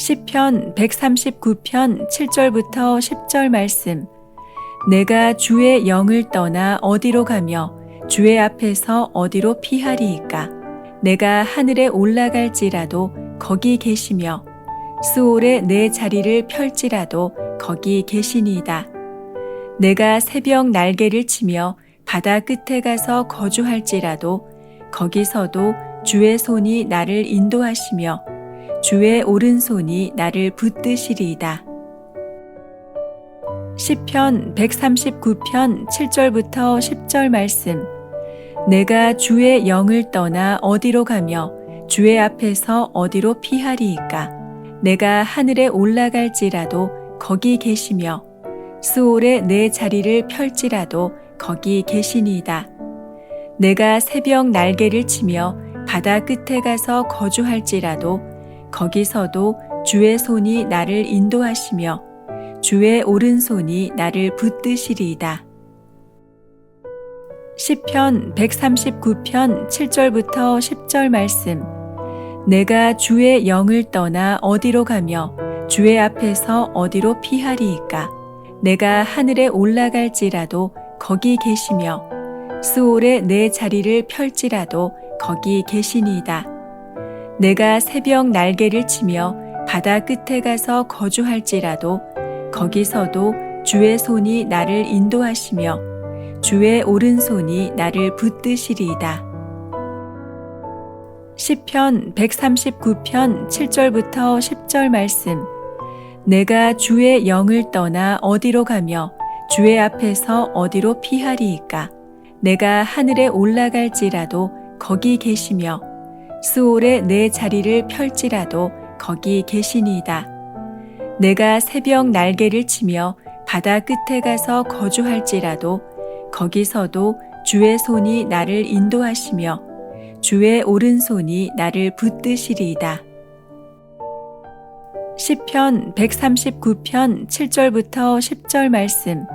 시편 139편 7절부터 10절 말씀. 내가 주의 영을 떠나 어디로 가며 주의 앞에서 어디로 피하리이까. 내가 하늘에 올라갈지라도 거기 계시며 스올에 내 자리를 펼지라도 거기 계시니이다. 내가 새벽 날개를 치며 바다 끝에 가서 거주할지라도 거기서도 주의 손이 나를 인도하시며 주의 오른손이 나를 붙드시리이다. 시편 139편 7절부터 10절 말씀. 내가 주의 영을 떠나 어디로 가며 주의 앞에서 어디로 피하리이까. 내가 하늘에 올라갈지라도 거기 계시며 스올에 내 자리를 펼지라도 거기 계시니이다. 내가 새벽 날개를 치며 바다 끝에 가서 거주할지라도 거기서도 주의 손이 나를 인도하시며 주의 오른손이 나를 붙드시리이다. 시편 139편 7절부터 10절 말씀. 내가 주의 영을 떠나 어디로 가며 주의 앞에서 어디로 피하리이까. 내가 하늘에 올라갈지라도 거기 계시며 스올에 내 자리를 펼지라도 거기 계시니이다. 내가 새벽 날개를 치며 바다 끝에 가서 거주할지라도 거기서도 주의 손이 나를 인도하시며 주의 오른손이 나를 붙드시리이다. 시편 139편 7절부터 10절 말씀. 내가 주의 영을 떠나 어디로 가며 주의 앞에서 어디로 피하리이까. 내가 하늘에 올라갈지라도 거기 계시며 스올에 내 자리를 펼지라도 거기 계시니이다. 내가 새벽 날개를 치며 바다 끝에 가서 거주할지라도 거기서도 주의 손이 나를 인도하시며 주의 오른손이 나를 붙드시리이다. 시편 139편 7절부터 10절 말씀.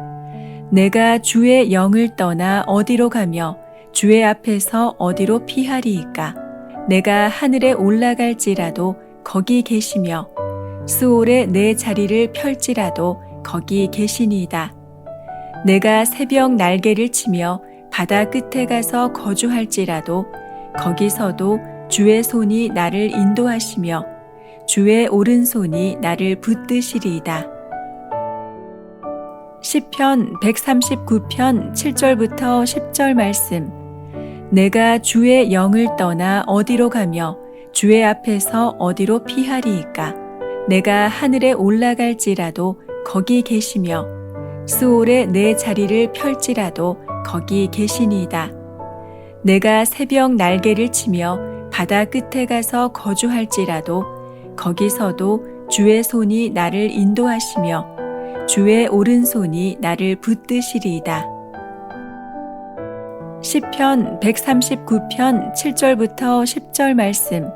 내가 주의 영을 떠나 어디로 가며 주의 앞에서 어디로 피하리이까. 내가 하늘에 올라갈지라도 거기 계시며 스올에 내 자리를 펼지라도 거기 계시니이다. 내가 새벽 날개를 치며 바다 끝에 가서 거주할지라도 거기서도 주의 손이 나를 인도하시며 주의 오른손이 나를 붙드시리이다. 시편 139편 7절부터 10절 말씀. 내가 주의 영을 떠나 어디로 가며 주의 앞에서 어디로 피하리이까. 내가 하늘에 올라갈지라도 거기 계시며 스올에 내 자리를 펼지라도 거기 계시니이다. 내가 새벽 날개를 치며 바다 끝에 가서 거주할지라도 거기서도 주의 손이 나를 인도하시며 주의 오른손이 나를 붙드시리이다. 시편 139편 7절부터 10절 말씀.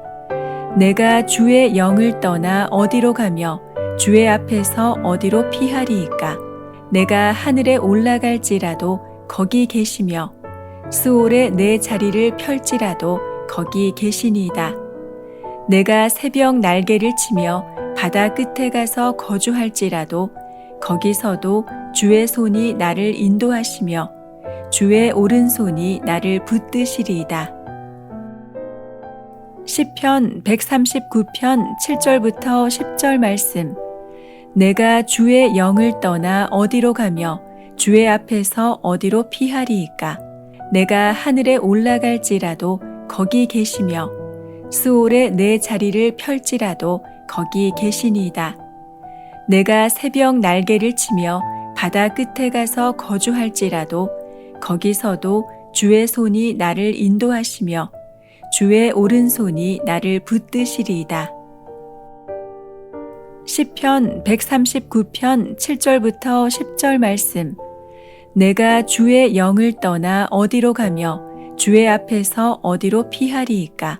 내가 주의 영을 떠나 어디로 가며 주의 앞에서 어디로 피하리이까. 내가 하늘에 올라갈지라도 거기 계시며 스올에 내 자리를 펼지라도 거기 계시니이다. 내가 새벽 날개를 치며 바다 끝에 가서 거주할지라도 거기서도 주의 손이 나를 인도하시며 주의 오른손이 나를 붙드시리이다. 시편 139편 7절부터 10절 말씀. 내가 주의 영을 떠나 어디로 가며 주의 앞에서 어디로 피하리이까. 내가 하늘에 올라갈지라도 거기 계시며 스올에 내 자리를 펼지라도 거기 계시니이다. 내가 새벽 날개를 치며 바다 끝에 가서 거주할지라도 거기서도 주의 손이 나를 인도하시며 주의 오른손이 나를 붙드시리이다. 시편 139편 7절부터 10절 말씀. 내가 주의 영을 떠나 어디로 가며 주의 앞에서 어디로 피하리이까.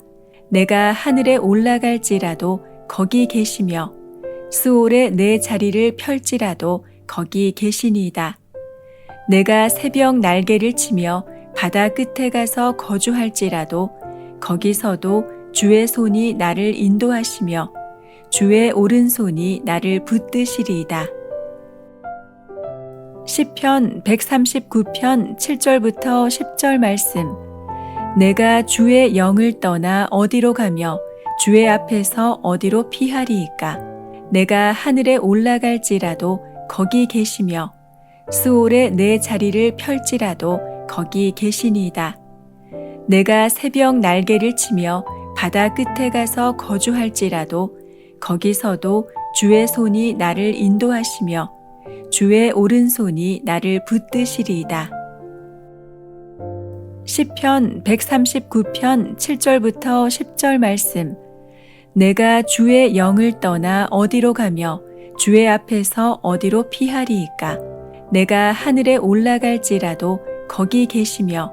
내가 하늘에 올라갈지라도 거기 계시며 스올에 내 자리를 펼지라도 거기 계시니이다. 내가 새벽 날개를 치며 바다 끝에 가서 거주할지라도 거기서도 주의 손이 나를 인도하시며 주의 오른손이 나를 붙드시리이다. 시편 139편 7절부터 10절 말씀. 내가 주의 영을 떠나 어디로 가며 주의 앞에서 어디로 피하리이까? 내가 하늘에 올라갈지라도 거기 계시며 스올에 내 자리를 펼지라도 거기 계시니이다. 내가 새벽 날개를 치며 바다 끝에 가서 거주할지라도 거기서도 주의 손이 나를 인도하시며 주의 오른손이 나를 붙드시리이다. 시편 139편 7절부터 10절 말씀. 내가 주의 영을 떠나 어디로 가며 주의 앞에서 어디로 피하리이까? 내가 하늘에 올라갈지라도 거기 계시며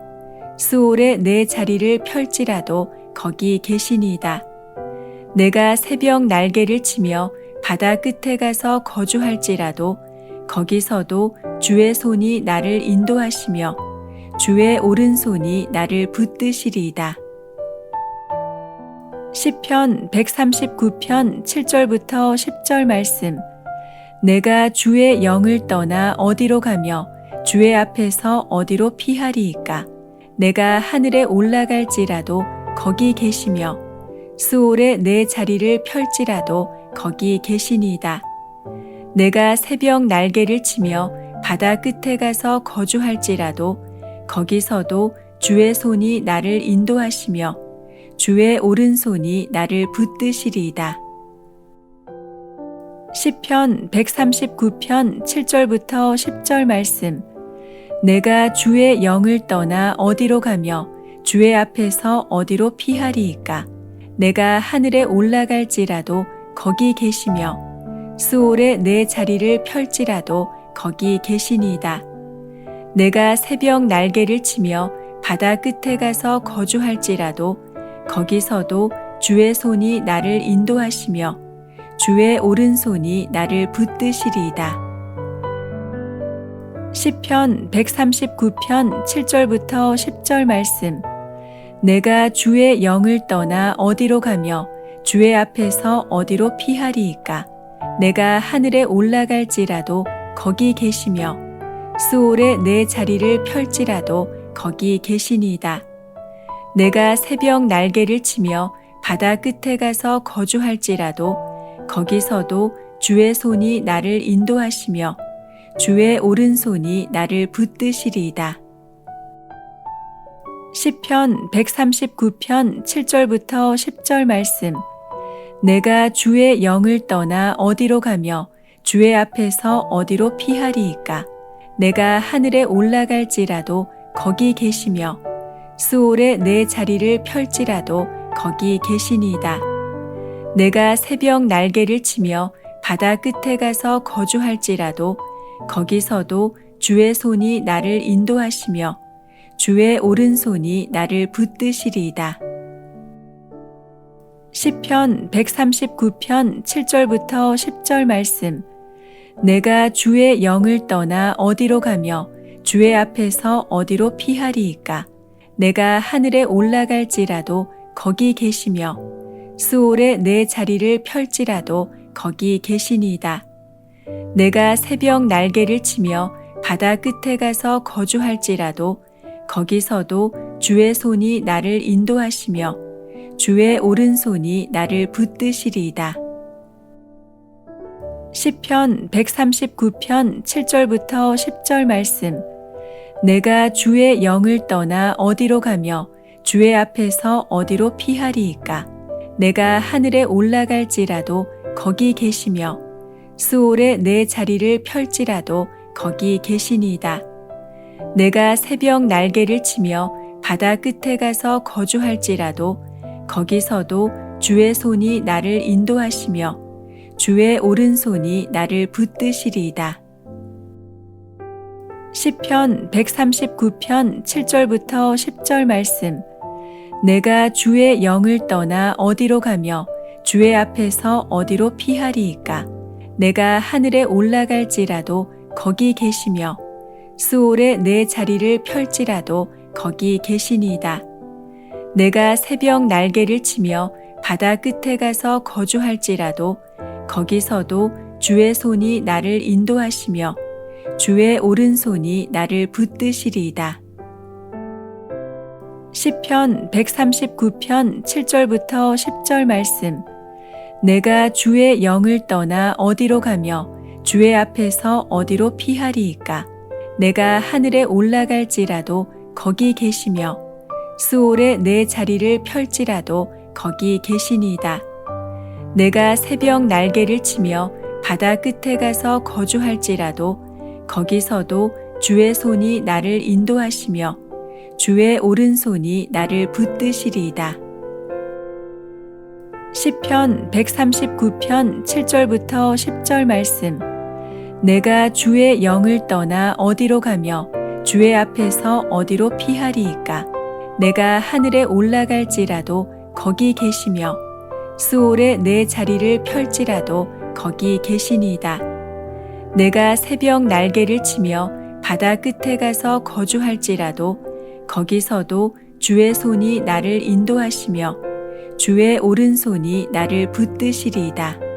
스올에 내 자리를 펼지라도 거기 계시니이다. 내가 새벽 날개를 치며 바다 끝에 가서 거주할지라도 거기서도 주의 손이 나를 인도하시며 주의 오른손이 나를 붙드시리이다. 시편 139편 7절부터 10절 말씀. 내가 주의 영을 떠나 어디로 가며 주의 앞에서 어디로 피하리이까? 내가 하늘에 올라갈지라도 거기 계시며 스올에 내 자리를 펼지라도 거기 계시니이다. 내가 새벽 날개를 치며 바다 끝에 가서 거주할지라도 거기서도 주의 손이 나를 인도하시며 주의 오른손이 나를 붙드시리이다. 시편 139편 7절부터 10절 말씀. 내가 주의 영을 떠나 어디로 가며 주의 앞에서 어디로 피하리이까? 내가 하늘에 올라갈지라도 거기 계시며 스올에 내 자리를 펼지라도 거기 계시니이다. 내가 새벽 날개를 치며 바다 끝에 가서 거주할지라도 거기서도 주의 손이 나를 인도하시며 주의 오른손이 나를 붙드시리이다. 시편 139편 7절부터 10절 말씀. 내가 주의 영을 떠나 어디로 가며 주의 앞에서 어디로 피하리이까? 내가 하늘에 올라갈지라도 거기 계시며 스올에 내 자리를 펼지라도 거기 계시니이다. 내가 새벽 날개를 치며 바다 끝에 가서 거주할지라도 거기서도 주의 손이 나를 인도하시며 주의 오른손이 나를 붙드시리이다. 시편 139편 7절부터 10절 말씀. 내가 주의 영을 떠나 어디로 가며 주의 앞에서 어디로 피하리이까? 내가 하늘에 올라갈지라도 거기 계시며 스올에 내 자리를 펼지라도 거기 계시니이다. 내가 새벽 날개를 치며 바다 끝에 가서 거주할지라도 거기서도 주의 손이 나를 인도하시며 주의 오른손이 나를 붙드시리이다. 시편 139편 7절부터 10절 말씀. 내가 주의 영을 떠나 어디로 가며 주의 앞에서 어디로 피하리이까? 내가 하늘에 올라갈지라도 거기 계시며 스올에 내 자리를 펼지라도 거기 계시니이다. 내가 새벽 날개를 치며 바다 끝에 가서 거주할지라도 거기서도 주의 손이 나를 인도하시며 주의 오른손이 나를 붙드시리이다. 시편 139편 7절부터 10절 말씀. 내가 주의 영을 떠나 어디로 가며 주의 앞에서 어디로 피하리이까? 내가 하늘에 올라갈지라도 거기 계시며 스올에 내 자리를 펼지라도 거기 계시니이다. 내가 새벽 날개를 치며 바다 끝에 가서 거주할지라도 거기서도 주의 손이 나를 인도하시며 주의 오른손이 나를 붙드시리이다. 시편 139편 7절부터 10절 말씀. 내가 주의 영을 떠나 어디로 가며 주의 앞에서 어디로 피하리이까? 내가 하늘에 올라갈지라도 거기 계시며 스올에 내 자리를 펼지라도 거기 계시니이다. 내가 새벽 날개를 치며 바다 끝에 가서 거주할지라도 거기서도 주의 손이 나를 인도하시며 주의 오른손이 나를 붙드시리이다. 시편 139편 7절부터 10절 말씀. 내가 주의 영을 떠나 어디로 가며 주의 앞에서 어디로 피하리이까? 내가 하늘에 올라갈지라도 거기 계시며 스올에 내 자리를 펼지라도 거기 계시니이다. 내가 새벽 날개를 치며 바다 끝에 가서 거주할지라도 거기서도 주의 손이 나를 인도하시며 주의 오른손이 나를 붙드시리이다. 시편 139편 7절부터 10절 말씀. 내가 주의 영을 떠나 어디로 가며 주의 앞에서 어디로 피하리이까? 내가 하늘에 올라갈지라도 거기 계시며 스올에 내 자리를 펼지라도 거기 계시니이다. 내가 새벽 날개를 치며 바다 끝에 가서 거주할지라도 거기서도 주의 손이 나를 인도하시며 주의 오른손이 나를 붙드시리이다.